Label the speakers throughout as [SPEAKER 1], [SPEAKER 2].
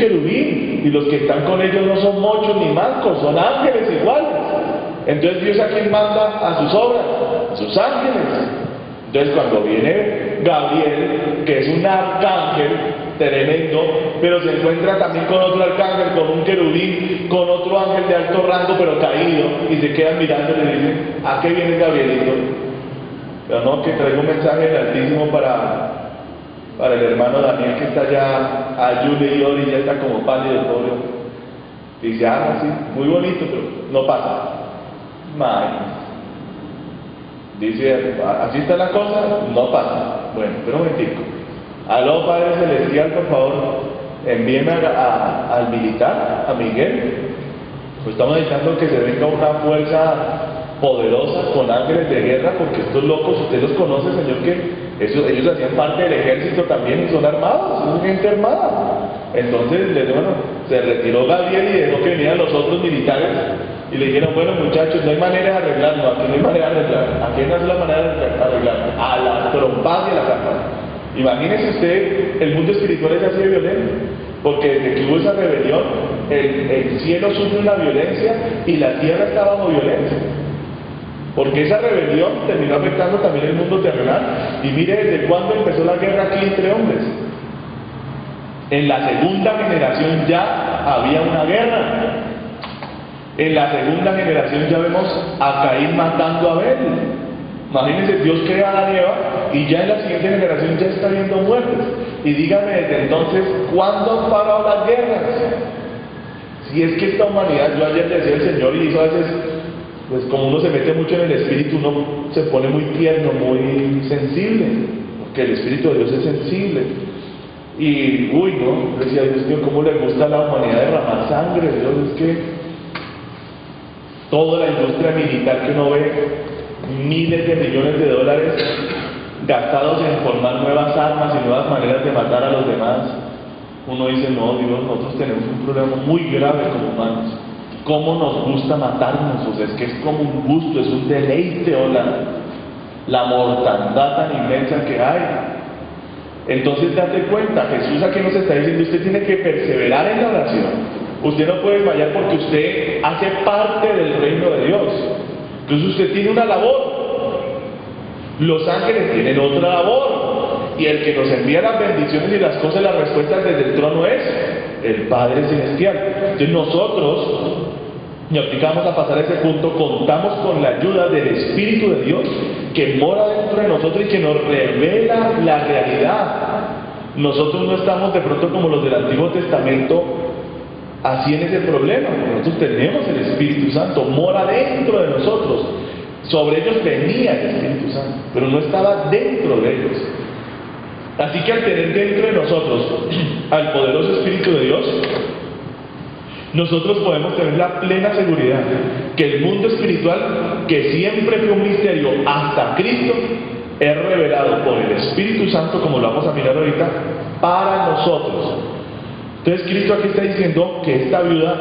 [SPEAKER 1] querubín, y los que están con ellos no son mochos ni mancos, son ángeles iguales. Entonces Dios, ¿a quién manda a sus obras? A sus ángeles. Entonces cuando viene Gabriel, que es un arcángel tremendo, pero se encuentra también con otro arcángel, con un querubín, con otro ángel de alto rango pero caído, y se quedan mirando y le dicen: ¿a qué viene Gabrielito? Pero no, que traigo un mensaje del Altísimo para el hermano Daniel, que está allá, ayune y ore, y ya está como pálido el pobre. Dice: ah, sí, muy bonito, pero no pasa. Dice: así está la cosa, no pasa. Bueno, pero un momentico. Aló, Padre Celestial, por favor, envíeme al militar, a Miguel. Pues estamos necesitando que se venga una fuerza poderosa con ángeles de guerra, porque estos locos, usted los conoce, Señor, que ellos hacían parte del ejército también y son armados, son gente armada. Entonces, bueno, se retiró Gabriel y dejó que vinieran los otros militares y le dijeron: bueno, muchachos, no hay manera de arreglarlo, aquí no hay manera de arreglar. ¿A quién es la manera de arreglar? A la trompada y a la campana. Imagínese usted, el mundo espiritual es así de violento, porque desde que hubo esa rebelión, el cielo sufre una violencia y la tierra está bajo violencia. Porque esa rebelión terminó afectando también el mundo terrenal. Y mire desde cuándo empezó la guerra aquí entre hombres. En la segunda generación ya había una guerra. En la segunda generación ya vemos a Caín matando a Abel. Imagínense, Dios crea a Adán y Eva, y ya en la siguiente generación ya está habiendo muertes. Y dígame desde entonces, ¿cuándo han parado las guerras? Si es que esta humanidad, yo ayer decía el Señor, y eso a veces, pues como uno se mete mucho en el Espíritu, uno se pone muy tierno, muy sensible, porque el Espíritu de Dios es sensible. Y, no, decía: Dios mío, ¿cómo le gusta a la humanidad derramar sangre? Dios, es que toda la industria militar que uno ve, miles de millones de dólares gastados en formar nuevas armas y nuevas maneras de matar a los demás, uno dice: no, Dios, nosotros tenemos un problema muy grave como humanos. ¿Cómo nos gusta matarnos? O sea, es que es como un gusto, es un deleite, o la mortandad tan inmensa que hay. Entonces date cuenta, Jesús aquí nos está diciendo: usted tiene que perseverar en la oración. Usted no puede fallar porque usted hace parte del reino de Dios. Entonces usted tiene una labor. Los ángeles tienen otra labor. Y el que nos envía las bendiciones y las cosas, las respuestas desde el trono es el Padre Celestial. Entonces nosotros, y ahorita vamos a pasar a ese punto, contamos con la ayuda del Espíritu de Dios que mora dentro de nosotros y que nos revela la realidad. Nosotros no estamos de pronto como los del Antiguo Testamento así en ese problema. Nosotros tenemos el Espíritu Santo, mora dentro de nosotros. Sobre ellos venía el Espíritu Santo, pero no estaba dentro de ellos. Así que al tener dentro de nosotros al poderoso Espíritu de Dios, nosotros podemos tener la plena seguridad que el mundo espiritual, que siempre fue un misterio hasta Cristo, es revelado por el Espíritu Santo, como lo vamos a mirar ahorita, para nosotros. Entonces Cristo aquí está diciendo que esta viuda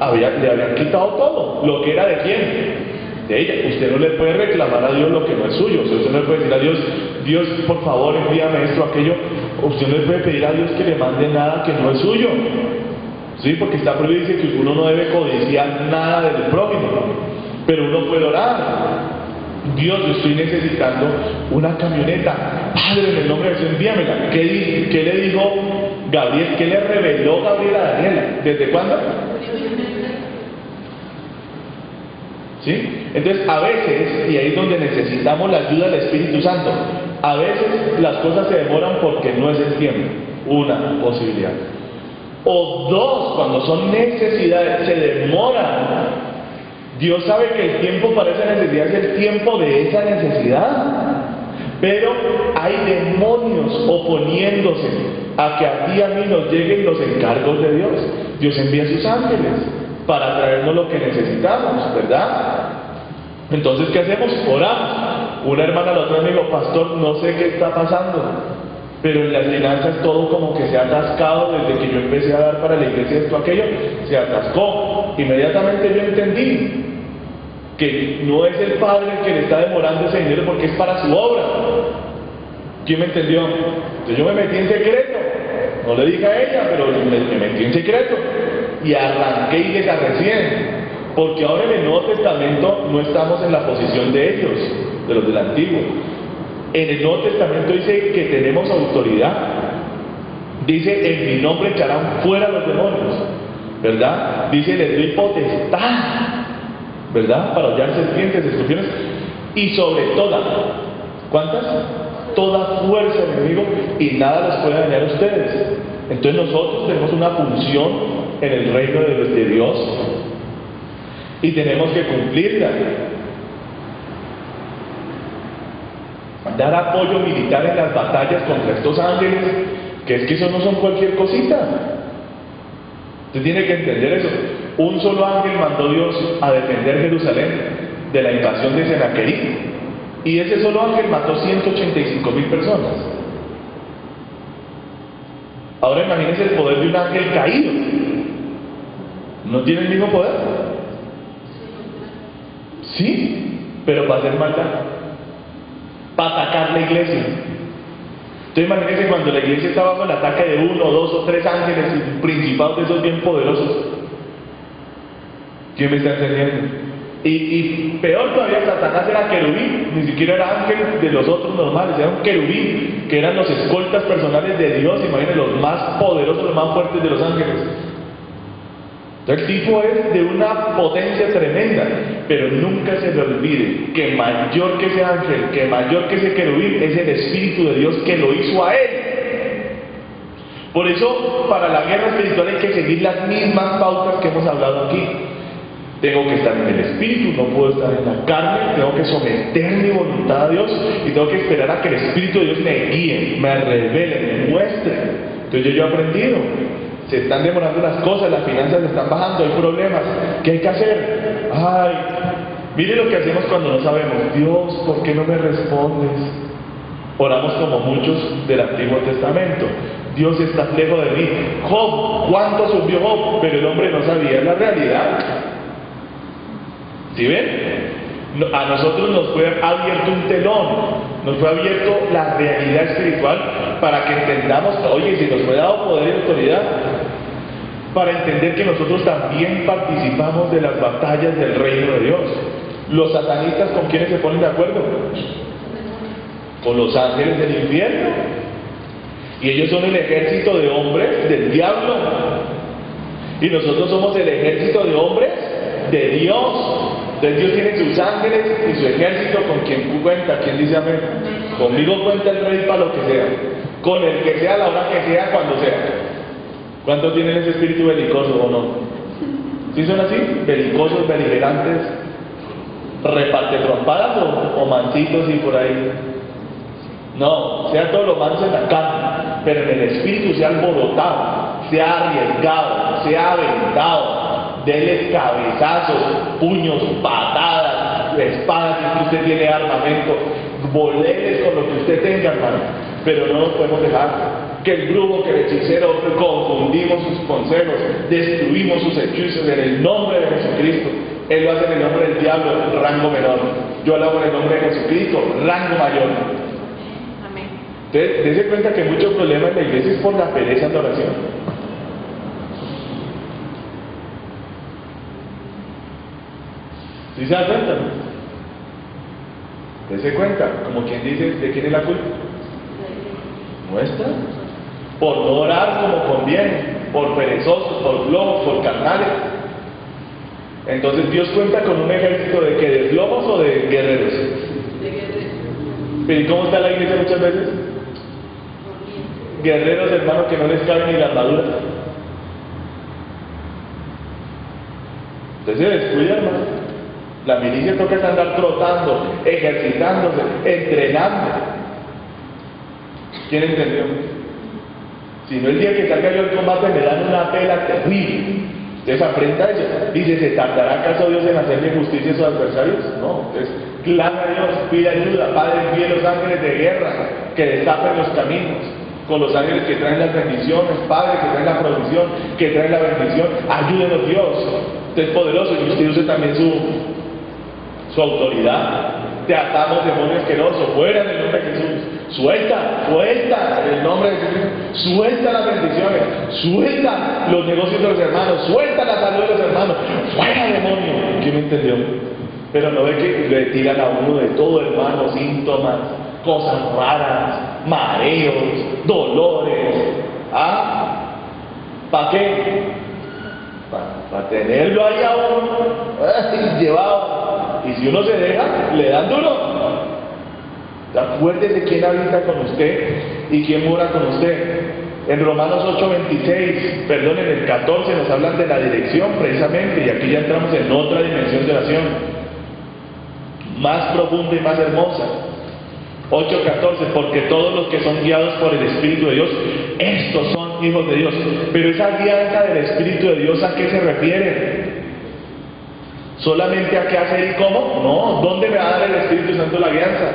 [SPEAKER 1] le habían quitado todo. ¿Lo que era de quién? De ella. Usted no le puede reclamar a Dios lo que no es suyo. O sea, usted no le puede decir a Dios: Dios, por favor, envíame esto, aquello. Usted no le puede pedir a Dios que le mande nada que no es suyo. Sí, porque está prohibido, dice que uno no debe codiciar nada del prójimo. Pero uno puede orar: Dios, yo estoy necesitando una camioneta. Padre, en el nombre de Jesús, envíamela. ¿Qué le dijo Gabriel? ¿Qué le reveló Gabriel a Daniela? ¿Desde cuándo? ¿Sí? Entonces, a veces, y ahí es donde necesitamos la ayuda del Espíritu Santo, a veces las cosas se demoran porque no es el tiempo. Una posibilidad. O dos, cuando son necesidades, se demoran. Dios sabe que el tiempo para esa necesidad es el tiempo de esa necesidad. Pero hay demonios oponiéndose a que a ti y a mí nos lleguen los encargos de Dios. Dios envía a sus ángeles para traernos lo que necesitamos, ¿verdad? Entonces, ¿qué hacemos? Oramos. Una hermana la otra vez me dijo: pastor, no sé qué está pasando, pero en las finanzas todo como que se ha atascado desde que yo empecé a dar para la iglesia esto, aquello, se atascó. Inmediatamente yo entendí que no es el Padre el que le está demorando ese dinero, porque es para su obra. ¿Quién me entendió? Entonces yo me metí en secreto, no le dije a ella, pero me metí en secreto y arranqué y les arrecié. Porque ahora en el Nuevo Testamento no estamos en la posición de ellos, de los del Antiguo. En el Nuevo Testamento dice que tenemos autoridad. Dice, en mi nombre echarán fuera los demonios, ¿verdad? Dice, les doy potestad, ¿verdad? Para hollar serpientes, escorpiones, y sobre toda, ¿cuántas? Toda fuerza del enemigo, y nada les puede dañar a ustedes. Entonces nosotros tenemos una función en el reino de Dios, y tenemos que cumplirla. Dar apoyo militar en las batallas contra estos ángeles, que es que eso no son cualquier cosita. Usted tiene que entender eso. Un solo ángel mandó Dios a defender Jerusalén de la invasión de Sennacherib, y ese solo ángel mató 185,000 personas. Ahora imagínense el poder de un ángel caído. ¿No tiene el mismo poder? Sí, pero para hacer maldad, para atacar la iglesia. Entonces imagínense cuando la iglesia está bajo el ataque de 1, 2 o 3 ángeles y principados de esos bien poderosos. ¿Quién me está entendiendo? Y peor todavía, Satanás era querubín, ni siquiera era ángel de los otros normales, era un querubín, que eran los escoltas personales de Dios. Imagínense, los más poderosos, los más fuertes de los ángeles. Entonces el tipo es de una potencia tremenda, pero nunca se le olvide que mayor que ese ángel, que mayor que ese querubín, es el Espíritu de Dios que lo hizo a él. Por eso, para la guerra espiritual hay que seguir las mismas pautas que hemos hablado aquí. Tengo que estar en el Espíritu, no puedo estar en la carne, tengo que someter mi voluntad a Dios y tengo que esperar a que el Espíritu de Dios me guíe, me revele, me muestre. Entonces yo he aprendido. Se están demorando las cosas, las finanzas están bajando, hay problemas. ¿Qué hay que hacer? Ay, mire lo que hacemos cuando no sabemos. Dios, ¿por qué no me respondes? Oramos como muchos del Antiguo Testamento. Dios está lejos de mí. Job, ¿cuánto sufrió Job? Pero el hombre no sabía la realidad. ¿Sí ven? A nosotros nos fue abierto un telón, nos fue abierto la realidad espiritual para que entendamos, oye, si nos fue dado poder y autoridad, para entender que nosotros también participamos de las batallas del reino de Dios. Los satanistas, ¿con quiénes se ponen de acuerdo? Con los ángeles del infierno. Y ellos son el ejército de hombres del diablo. Y nosotros somos el ejército de hombres de Dios. Entonces Dios tiene sus ángeles y su ejército con quien cuenta. ¿Quién dice amén? Conmigo cuenta el rey para lo que sea. Con el que sea, a la hora que sea, cuando sea. ¿Cuántos tienen ese espíritu belicoso o no? ¿Sí son así? Belicosos, beligerantes, reparte trompadas o mansitos y por ahí. No, sea todo lo manso en la carne, pero en el espíritu sea alborotado, sea arriesgado, sea aventado. Dele cabezazos, puños, patadas, espadas, si usted tiene armamento, boleles con lo que usted tenga, hermano. Pero no nos podemos dejar que el brujo, que el hechicero, confundimos sus consejos, destruimos sus hechizos en el nombre de Jesucristo. Él lo hace en el nombre del diablo, rango menor. Yo lo hago en el nombre de Jesucristo, rango mayor. Amén. Entonces, dése cuenta que muchos problemas en la iglesia es por la pereza en la oración. ¿Sí se da cuenta? Dese cuenta, como quien dice, ¿de quién es la culpa? Nuestra. Por no orar como conviene, por perezosos, por flojos, por carnales. Entonces Dios cuenta con un ejército de que de flojos o de guerreros. De guerreros. ¿Pero y cómo está la iglesia muchas veces? Guerreros, hermanos, que no les cabe ni la armadura. Entonces se descuida, hermano. La milicia toca es andar trotando, ejercitándose, entrenando. ¿Quién entendió? Si no, el día que salga yo al combate me dan una pela terrible. Entonces aprenda eso. Dice, ¿se tardará acaso Dios en hacerle justicia a sus adversarios? No. Entonces, clama a Dios, pide ayuda. Padre, envíe los ángeles de guerra que destapen los caminos. Con los ángeles que traen las bendiciones, Padre, que traen la provisión, que traen la bendición. Ayúdenos, Dios. Usted es poderoso y usted use también su autoridad. Te atamos, demonio asqueroso, fuera en el nombre de Jesús. Suelta, suelta en el nombre de Jesús. Suelta las bendiciones, suelta los negocios de los hermanos, suelta la salud de los hermanos. Fuera, demonio. ¿Quién me entendió? Pero no ve que le tiran a uno de todo, hermano, síntomas, cosas raras, mareos, dolores. ¿Ah? ¿Para qué? Para tenerlo ahí a uno llevado. Y si uno se deja, le dan duro. Acuérdese quién habita con usted y quién mora con usted. En Romanos 8:26, perdón, en el 14 nos hablan de la dirección precisamente, y aquí ya entramos en otra dimensión de oración, más profunda y más hermosa. 8:14, porque todos los que son guiados por el Espíritu de Dios, estos son hijos de Dios. Pero esa guianza del Espíritu de Dios, ¿a qué se refiere? ¿Solamente a qué hacer y cómo? No, ¿dónde me va a dar el Espíritu Santo la guianza?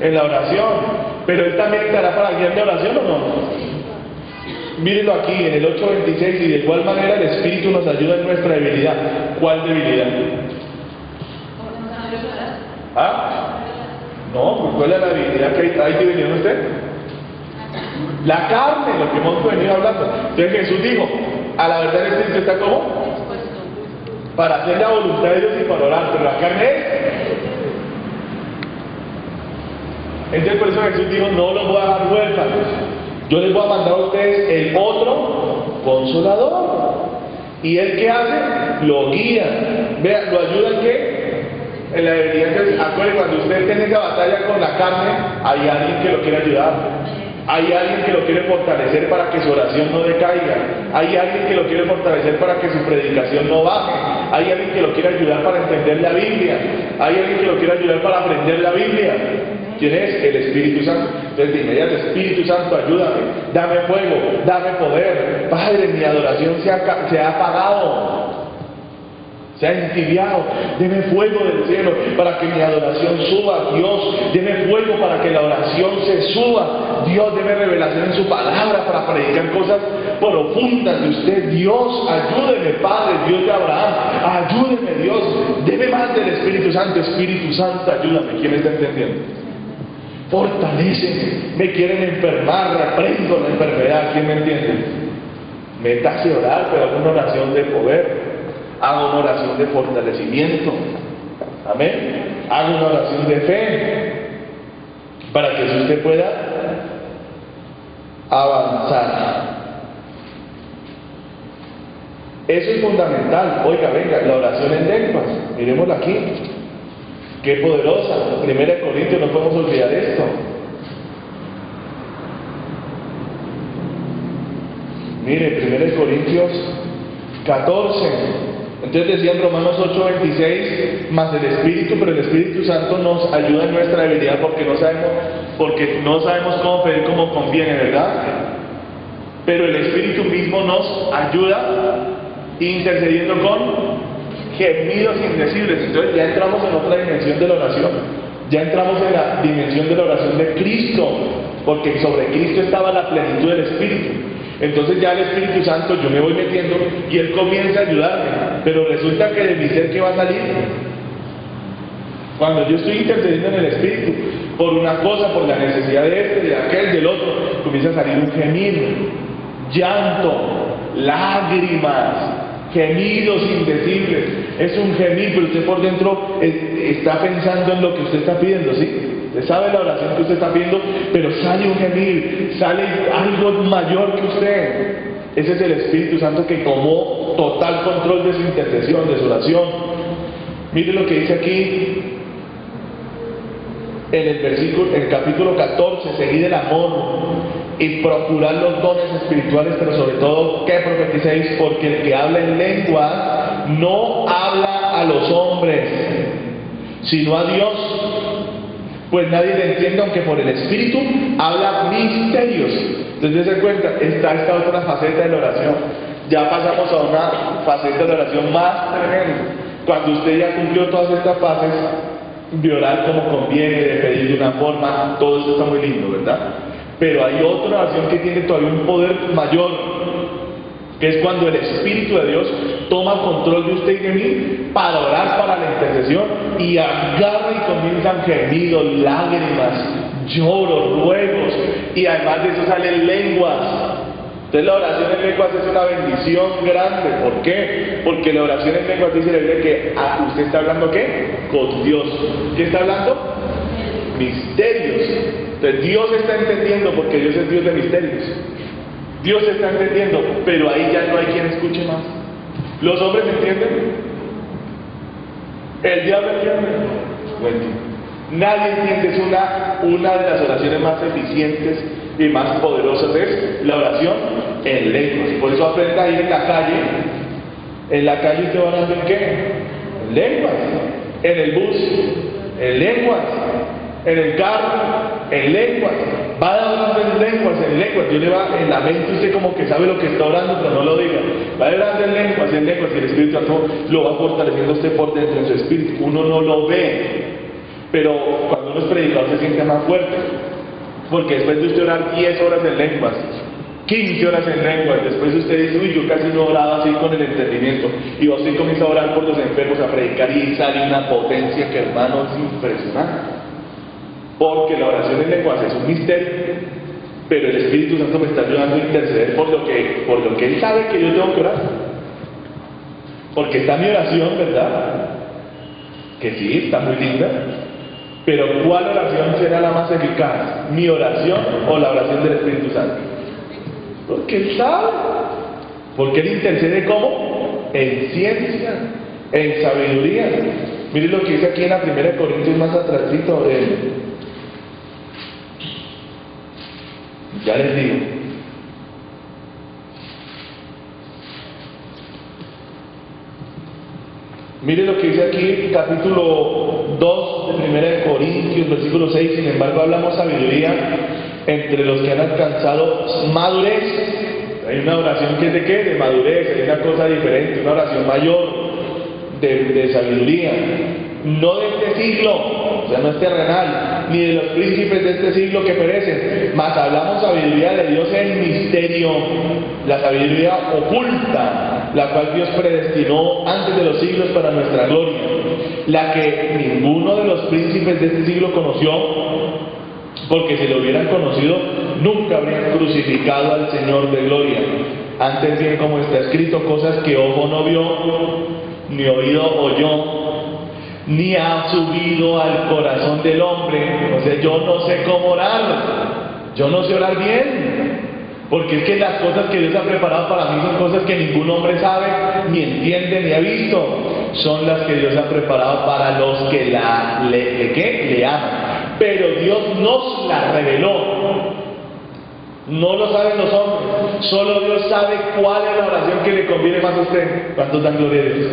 [SPEAKER 1] En la oración. Pero Él también estará para guiar de oración, ¿o no? Mírenlo aquí en el 8:26, y de igual manera el Espíritu nos ayuda en nuestra debilidad. ¿Cuál debilidad? ¿Ah? No, pues ¿cuál es la debilidad que hay debilidad en usted? La carne, lo que hemos venido hablando. Entonces Jesús dijo, a la verdad el Espíritu está como para hacer la voluntad de Dios y para orar, pero la carne es. Entonces por eso Jesús dijo, no los voy a dejar huérfanos, yo les voy a mandar a ustedes el otro consolador. ¿Y él qué hace? Lo guía. Vea, ¿lo ayuda en qué? En la debilidad. Acuérdense, cuando usted tiene esa batalla con la carne, hay alguien que lo quiere ayudar. Hay alguien que lo quiere fortalecer para que su oración no decaiga. Hay alguien que lo quiere fortalecer para que su predicación no baje. Hay alguien que lo quiere ayudar para entender la Biblia. Hay alguien que lo quiere ayudar para aprender la Biblia. ¿Quién es? El Espíritu Santo. Entonces de inmediato, Espíritu Santo, ayúdame, dame fuego, dame poder. Padre, mi adoración se ha apagado, se ha entibiado. Deme fuego del cielo para que mi adoración suba. Dios, deme fuego para que la oración se suba. Dios, deme revelación en su palabra para predicar cosas profundas de usted. Dios, ayúdeme, Padre, Dios de Abraham, ayúdeme, Dios, deme más del Espíritu Santo. Espíritu Santo, ayúdame. ¿Quién está entendiendo? Fortaléceme. Me quieren enfermar, reprendo la enfermedad. ¿Quién me entiende? Métase a orar, pero haga una oración de poder, haga una oración de fortalecimiento. Amén. Haga una oración de fe para que usted pueda avanzar. Eso es fundamental. Oiga, venga, la oración en lenguas, miremosla aquí. Qué poderosa. 1 Corintios, no podemos olvidar esto. Mire, 1 Corintios 14. Entonces decía en Romanos 8:26, más el Espíritu, pero el Espíritu Santo nos ayuda en nuestra debilidad porque no sabemos cómo pedir como conviene, ¿verdad? Pero el Espíritu mismo nos ayuda intercediendo con gemidos indecibles. Entonces ya entramos en otra dimensión de la oración. Ya entramos en la dimensión de la oración de Cristo, porque sobre Cristo estaba la plenitud del Espíritu. Entonces ya el Espíritu Santo, yo me voy metiendo y Él comienza a ayudarme, pero resulta que de mi ser, ¿qué va a salir? Cuando yo estoy intercediendo en el Espíritu por una cosa, por la necesidad de este, de aquel, del otro, comienza a salir un gemido, llanto, lágrimas, gemidos indecibles. Es un gemir, pero usted por dentro está pensando en lo que usted está pidiendo, ¿sí? Usted sabe la oración que usted está pidiendo, pero sale un gemir, sale algo mayor que usted. Ese es el Espíritu Santo que tomó total control de su intercesión, de su oración. Mire lo que dice aquí en el capítulo 14, seguid el amor y procurad los dones espirituales, pero sobre todo, ¿qué profeticéis? Porque el que habla en lengua no habla a los hombres, sino a Dios, pues nadie le entiende, aunque por el Espíritu habla misterios. Entonces se cuenta, está esta otra faceta de la oración. Ya pasamos a una faceta de la oración más tremenda. Cuando usted ya cumplió todas estas fases de orar como conviene, de pedir de una forma, todo eso está muy lindo, ¿verdad? Pero hay otra oración que tiene todavía un poder mayor, que es cuando el Espíritu de Dios toma control de usted y de mí para orar para la intercesión y agarra y comienzan gemidos, lágrimas, lloros, ruegos, y además de eso salen lenguas. Entonces la oración en lenguas es una bendición grande. ¿Por qué? Porque la oración en lenguas dice la Biblia que usted está hablando ¿qué? Con Dios. ¿Qué está hablando? Misterios. Entonces Dios está entendiendo, porque Dios es Dios de misterios. Dios está entendiendo, pero ahí ya no hay quien escuche más. ¿Los hombres entienden? ¿El diablo entiende? No entiende. Nadie entiende. Es una de las oraciones más eficientes y más poderosas, es la oración en lenguas. Por eso aprenda a ir en la calle. En la calle usted va orando en qué? En lenguas. En el bus, en lenguas. En el carro, en lenguas. Va orando en lenguas, en lenguas. Dios le va en la mente, usted como que sabe lo que está orando, pero no lo diga. Va orando en lenguas, y el Espíritu Santo lo va fortaleciendo usted por dentro en su espíritu. Uno no lo ve, pero cuando uno es predicador se siente más fuerte. Porque después de usted orar 10 horas en lenguas, 15 horas en lenguas, después usted dice, uy, yo casi no oraba así con el entendimiento, y usted comienza a orar por los enfermos, a predicar, y sale una potencia que, hermano, es impresionante. Porque la oración en lenguas es un misterio, pero el Espíritu Santo me está ayudando a interceder por lo que Él sabe que yo tengo que orar. Porque está mi oración, ¿verdad? Que sí, está muy linda. Pero ¿cuál oración será la más eficaz? ¿Mi oración o la oración del Espíritu Santo? Porque Él sabe. Porque Él intercede ¿cómo? En ciencia, en sabiduría. Miren lo que dice aquí en la 1 Corintios más atrásito. Ya les digo. Mire lo que dice aquí, capítulo 2 de 1 Corintios, versículo 6. Sin embargo, hablamos sabiduría entre los que han alcanzado madurez. Hay una oración que es de ¿qué? De madurez, es una cosa diferente, una oración mayor de sabiduría. No de este siglo, o sea, no es terrenal, ni de los príncipes de este siglo que perecen, mas hablamos sabiduría de Dios en misterio, la sabiduría oculta, la cual Dios predestinó antes de los siglos para nuestra gloria, la que ninguno de los príncipes de este siglo conoció, porque si lo hubieran conocido, nunca habrían crucificado al Señor de gloria. Antes bien, como está escrito, cosas que ojo no vio, ni oído oyó, ni ha subido al corazón del hombre. O sea, yo no sé cómo orar, yo no sé orar bien, porque es que las cosas que Dios ha preparado para mí son cosas que ningún hombre sabe, ni entiende, ni ha visto. Son las que Dios ha preparado para los que le aman. Pero Dios nos las reveló. No lo saben los hombres, solo Dios sabe cuál es la oración que le conviene más a usted. ¿Cuántos dan gloria a Dios?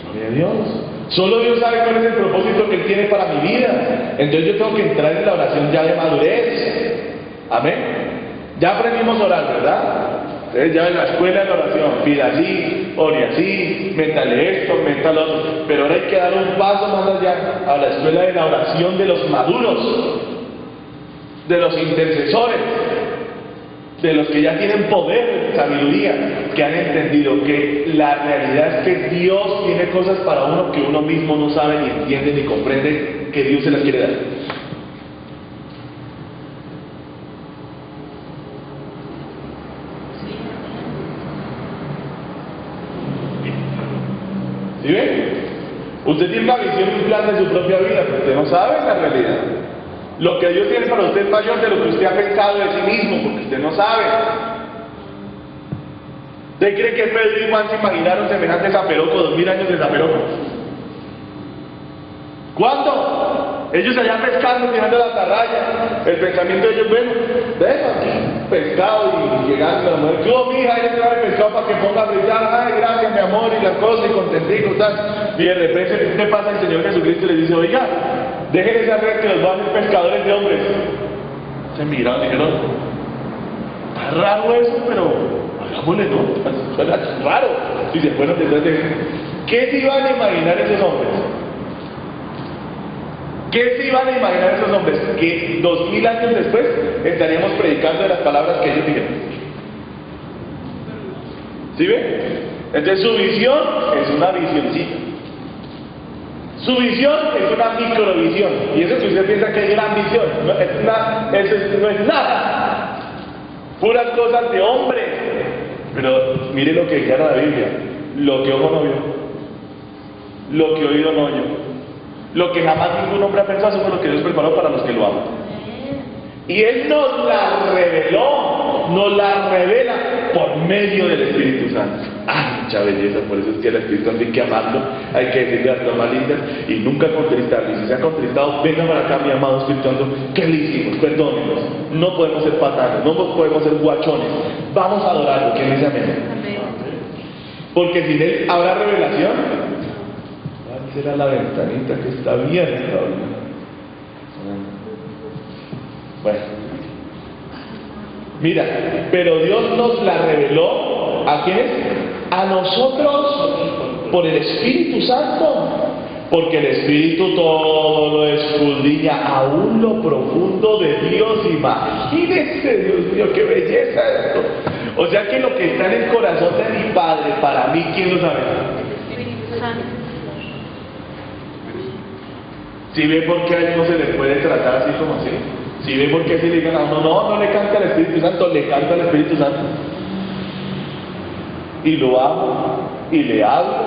[SPEAKER 1] Gloria a Dios. Solo Dios sabe cuál es el propósito que Él tiene para mi vida. Entonces yo tengo que entrar en la oración ya de madurez. Amén. Ya aprendimos a orar, ¿verdad? Entonces ya en la escuela de la oración, pida así, ore así, métale esto, métale lo otro. Pero ahora hay que dar un paso más allá, a la escuela de la oración de los maduros, de los intercesores, de los que ya tienen poder, sabiduría, que han entendido que la realidad es que Dios tiene cosas para uno que uno mismo no sabe, ni entiende, ni comprende, que Dios se las quiere dar. ¿Sí ven? Usted tiene una visión y un plan de su propia vida, pero usted no sabe la realidad. Lo que Dios tiene para usted es mayor de lo que usted ha pensado de sí mismo, porque usted no sabe. ¿Usted cree que Pedro y Juan se imaginaron semejante zaperoco, 2000 años de zaperoco? ¿Cuándo? Ellos allá pescando, tirando la atarraya. El pensamiento de ellos, bueno, dejo aquí pescado y llegando a la mujer. Yo, mi hija, ella trae pescado para que ponga a fritar. Ay, gracias, mi amor, y las cosas, y contentico, tal. Y de repente, ¿qué pasa? El Señor Jesucristo le dice, oiga, dejen esa red que los van a hacer pescadores de hombres. Se miraron y dijeron, está raro eso, pero hagámosle, ¿no? Suena raro. Dice, bueno, entonces, ¿qué se iban a imaginar esos hombres? ¿Qué se iban a imaginar esos hombres? Que 2000 años después estaríamos predicando de las palabras que ellos dijeron. ¿Sí ve? Entonces su visión es una visioncita. Su visión es una microvisión. Y eso que usted piensa que es gran visión, eso no es nada. Puras cosas de hombre. Pero mire lo que dice la Biblia. Lo que ojo no vio, lo que oído no oyó, lo que jamás ningún hombre ha pensado, eso es lo que Dios preparó para los que lo aman. Y Él nos la reveló, nos la revela por medio del Espíritu Santo. ¡Ah, mucha belleza! Por eso es que el Espíritu Santo hay que amarlo, hay que decirle las cosas lindas y nunca contristarlo. Y si se ha contristado, venga para acá, mi amado Espíritu Santo, ¿qué le hicimos? Perdónenos. No podemos ser patanes, no podemos ser guachones. Vamos a adorarlo. ¿Quién dice amén? Porque sin Él habrá revelación. ¿Cuál será la ventanita que está abierta? Bueno, mira, pero Dios nos la reveló, ¿a quiénes? A nosotros, por el Espíritu Santo, porque el Espíritu todo lo escudriña, aún lo profundo de Dios. Imagínense, Dios mío, qué belleza esto. O sea que lo que está en el corazón de mi Padre, para mí, ¿quién lo sabe?
[SPEAKER 2] El Espíritu Santo.
[SPEAKER 1] ¿Sí ve por qué a él no se le puede tratar así como así? ¿Sí ve por qué se le digan a uno, no le canta al Espíritu Santo, le canta al Espíritu Santo? Y lo amo, y le hablo,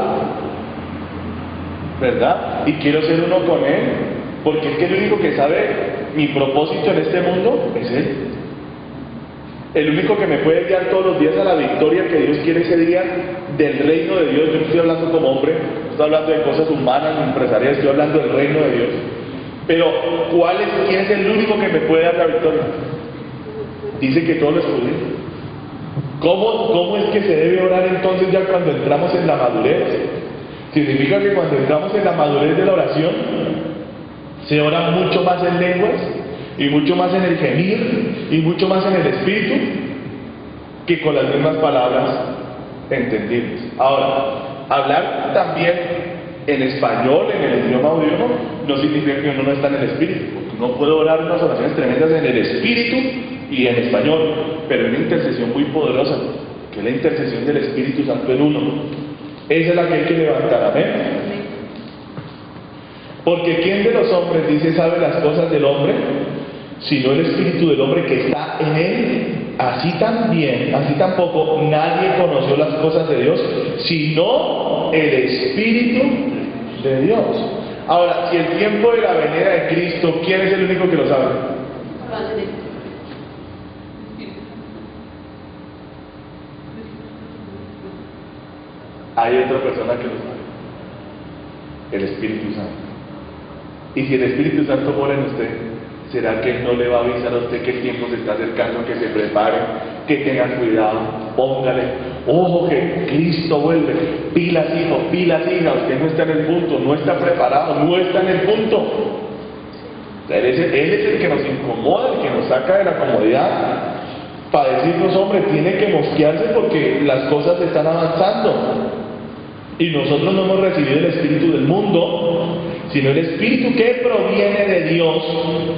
[SPEAKER 1] ¿verdad? Y quiero ser uno con Él, porque es que el único que sabe mi propósito en este mundo es Él. El único que me puede guiar todos los días a la victoria que Dios quiere ese día del reino de Dios. Yo no estoy hablando como hombre, no estoy hablando de cosas humanas, empresariales, estoy hablando del reino de Dios. Pero, ¿quién es el único que me puede dar la victoria? Dice que todo lo escudriña. ¿Cómo es que se debe orar entonces ya cuando entramos en la madurez? Significa que cuando entramos en la madurez de la oración, se ora mucho más en lenguas, y mucho más en el gemir, y mucho más en el espíritu, que con las mismas palabras entendibles. Ahora, hablar también en español, en el idioma de uno, no significa que uno no está en el espíritu, porque uno puede orar unas oraciones tremendas en el espíritu y en español, pero hay una intercesión muy poderosa, que es la intercesión del Espíritu Santo en uno. Esa es la que hay que levantar, amén. Porque ¿quién de los hombres dice sabe las cosas del hombre? Sino el espíritu del hombre que está en él. Así tampoco nadie conoció las cosas de Dios, sino el Espíritu de Dios. Ahora, si el tiempo de la venida de Cristo, ¿quién es el único que lo sabe? Hay otra persona que lo sabe, el Espíritu Santo. Y si el Espíritu Santo mora en usted, ¿será que no le va a avisar a usted que el tiempo se está acercando, que se prepare, que tenga cuidado, póngale, ojo que Cristo vuelve, pilas hijo, pilas hija, usted no está en el punto, no está preparado, no está en el punto? Él es el que nos incomoda, el que nos saca de la comodidad, para decirnos, hombre, tiene que mosquearse porque las cosas están avanzando. Y nosotros no hemos recibido el espíritu del mundo, sino el espíritu que proviene de Dios.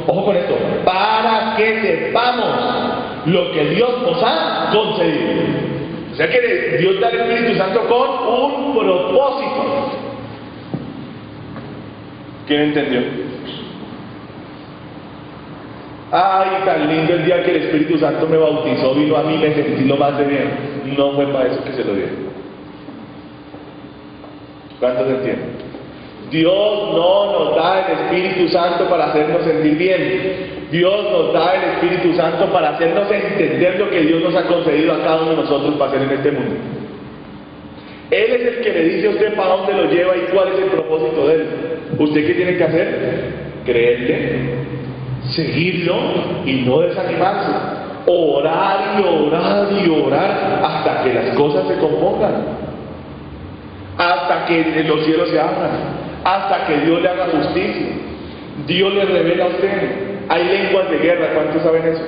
[SPEAKER 1] Ojo con esto, para que sepamos lo que Dios nos ha concedido. O sea que Dios da el Espíritu Santo con un propósito. ¿Quién entendió? Ay, tan lindo el día que el Espíritu Santo me bautizó, vino a mí, me sentí lo más de bien. No fue para eso que se lo dieron. ¿Cuántos entienden? Dios no nos da el Espíritu Santo para hacernos sentir bien. Dios nos da el Espíritu Santo para hacernos entender lo que Dios nos ha concedido a cada uno de nosotros para hacer en este mundo. Él es el que le dice a usted para dónde lo lleva y cuál es el propósito de él. ¿Usted qué tiene que hacer? Creerle, seguirlo y no desanimarse. Orar y orar y orar hasta que las cosas se compongan. Hasta que los cielos se abran, hasta que Dios le haga justicia. Dios le revela a usted. Hay lenguas de guerra, ¿cuántos saben eso?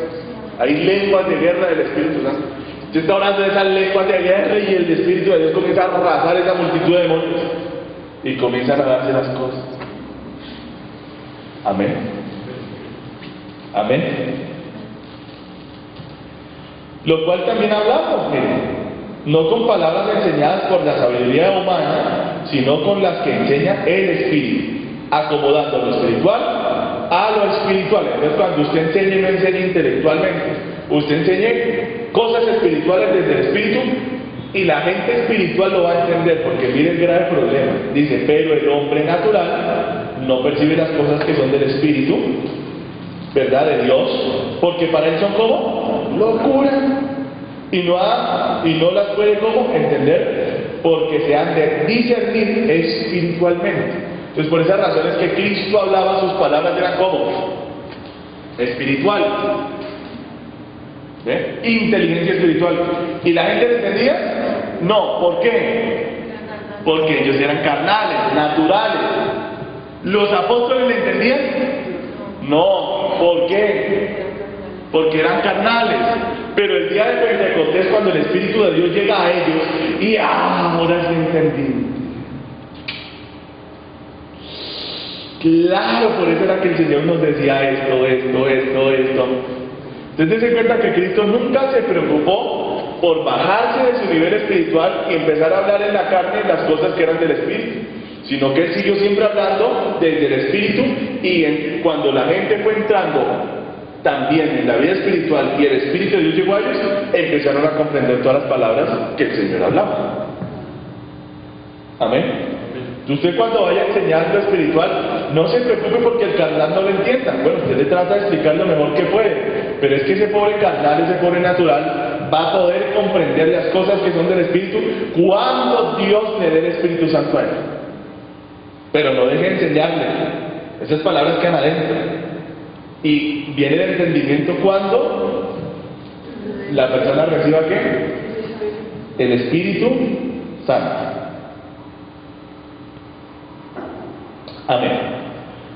[SPEAKER 1] Hay lenguas de guerra del Espíritu Santo. Usted está hablando de esas lenguas de guerra y el Espíritu de Dios comienza a arrasar esa multitud de demonios y comienzan a darse las cosas. Amén. Amén. Lo cual también hablamos, miren. no con palabras enseñadas por la sabiduría humana, sino con las que enseña el Espíritu, acomodando lo espiritual a lo espiritual. Entonces, cuando usted enseñe, no enseñe intelectualmente, usted enseñe cosas espirituales desde el Espíritu, y la gente espiritual lo va a entender, porque mire el grave problema. Dice, pero el hombre natural no percibe las cosas que son del Espíritu, ¿verdad?, de Dios, porque para él son como locura, y no las puede como entender, porque se han de discernir espiritualmente. Entonces, por esas razones que Cristo hablaba, sus palabras eran como espiritual, ¿ve?, inteligencia espiritual. ¿Y la gente lo entendía? No. ¿Por qué? Porque ellos eran carnales, naturales. ¿Los apóstoles le entendían? No. ¿Por qué? Porque eran carnales. Pero el día de Pentecostés, cuando el Espíritu de Dios llega a ellos, y ahora se entendí. Claro, por eso era que el Señor nos decía esto. Entonces se cuenta que Cristo nunca se preocupó por bajarse de su nivel espiritual y empezar a hablar en la carne las cosas que eran del Espíritu, sino que Él siguió siempre hablando desde el Espíritu, y cuando la gente fue entrando también en la vida espiritual y el Espíritu de Dios llegó a ellos, empezaron a comprender todas las palabras que el Señor hablaba. Amén. Usted, cuando vaya a enseñar lo espiritual, no se preocupe porque el carnal no lo entienda. Bueno, usted le trata de explicar lo mejor que puede, pero es que ese pobre carnal, ese pobre natural, va a poder comprender las cosas que son del Espíritu cuando Dios le dé el Espíritu Santo a él. Pero no deje de enseñarle. Esas palabras quedan adentro. Y viene el entendimiento cuando la persona reciba ¿qué? El Espíritu Santo. Amén.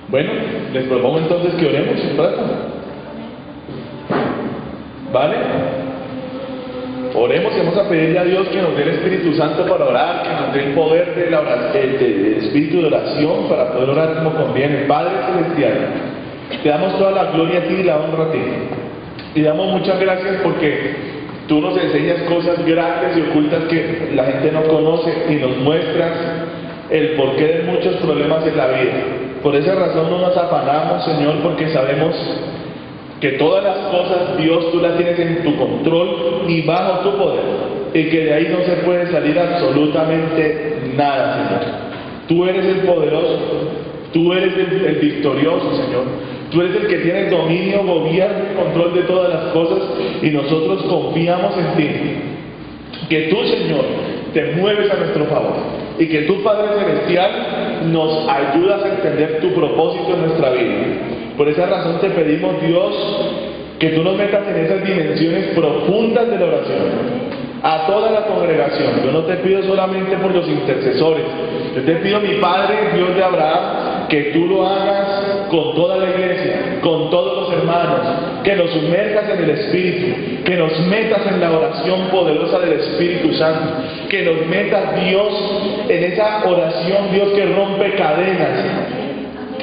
[SPEAKER 1] Bueno, les propongo entonces que oremos un rato. ¿Vale? Oremos y vamos a pedirle a Dios que nos dé el Espíritu Santo para orar, que nos dé el poder de la oración, del espíritu de oración para poder orar como conviene. Padre Celestial, te damos toda la gloria a ti y la honra a ti. Y damos muchas gracias porque tú nos enseñas cosas grandes y ocultas que la gente no conoce, y nos muestras el porqué de muchos problemas en la vida. Por esa razón no nos afanamos, Señor, porque sabemos que todas las cosas, Dios, tú las tienes en tu control y bajo tu poder, y que de ahí no se puede salir absolutamente nada, Señor. Tú eres el poderoso, tú eres el victorioso, Señor. Tú eres el que tiene dominio, gobierno y control de todas las cosas, y nosotros confiamos en ti. Que tú, Señor, te mueves a nuestro favor, y que tú, Padre Celestial, nos ayudas a entender tu propósito en nuestra vida. Por esa razón te pedimos, Dios, que tú nos metas en esas dimensiones profundas de la oración, a toda la congregación. Yo no te pido solamente por los intercesores, yo te pido, mi Padre, Dios de Abraham, que tú lo hagas con toda la iglesia, con todos los hermanos, que nos sumerjas en el Espíritu, que nos metas en la oración poderosa del Espíritu Santo, que nos metas, Dios, en esa oración, Dios, que rompe cadenas,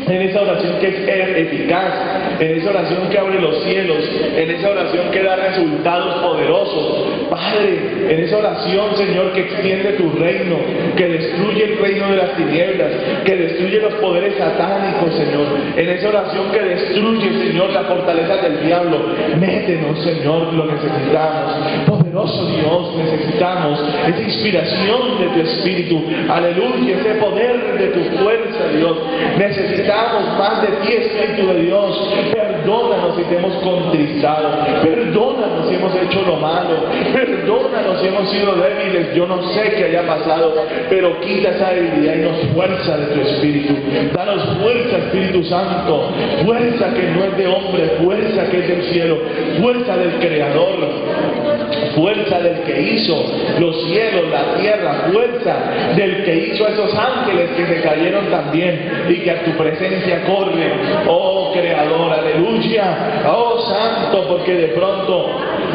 [SPEAKER 1] en esa oración que es eficaz, en esa oración que abre los cielos, en esa oración que da resultados poderosos. Padre, en esa oración, Señor, que extiende tu reino, que destruye el reino de las tinieblas, que destruye los poderes satánicos, Señor. En esa oración que destruye, Señor, la fortaleza del diablo. Métenos, Señor, lo necesitamos. Poderoso Dios, necesitamos esa inspiración de tu Espíritu. Aleluya, ese poder de tu fuerza, Dios. Necesitamos más de ti, Espíritu de Dios. Perdónanos si te hemos contristado, perdónanos si hemos hecho lo malo, perdónanos si hemos sido débiles. Yo no sé qué haya pasado, pero quita esa debilidad y nos fuerza de tu Espíritu. Danos fuerza, Espíritu Santo, fuerza que no es de hombre, fuerza que es del cielo, fuerza del Creador, fuerza del que hizo los cielos, la tierra, fuerza del que hizo a esos ángeles que se cayeron también y que a tu presencia corren. Oh Creador, aleluya. aleluya, oh santo, porque de pronto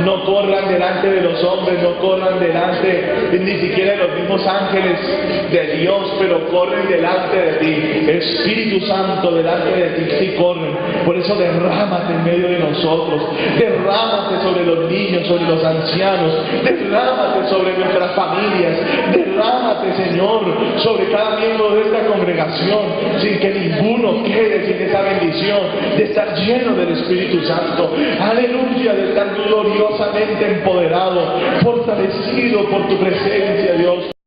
[SPEAKER 1] no corran delante de los hombres, no corran delante ni siquiera de los mismos ángeles de Dios, pero corren delante de ti, Espíritu Santo, delante de ti sí corren. Por eso derrámate en medio de nosotros, derrámate sobre los niños, sobre los ancianos, derrámate sobre nuestras familias, derrámate, Señor, sobre cada miembro de esta congregación, sin que ninguno quede sin esa bendición de estar lleno del Espíritu Santo, aleluya, de estar gloriosamente empoderado, fortalecido por tu presencia,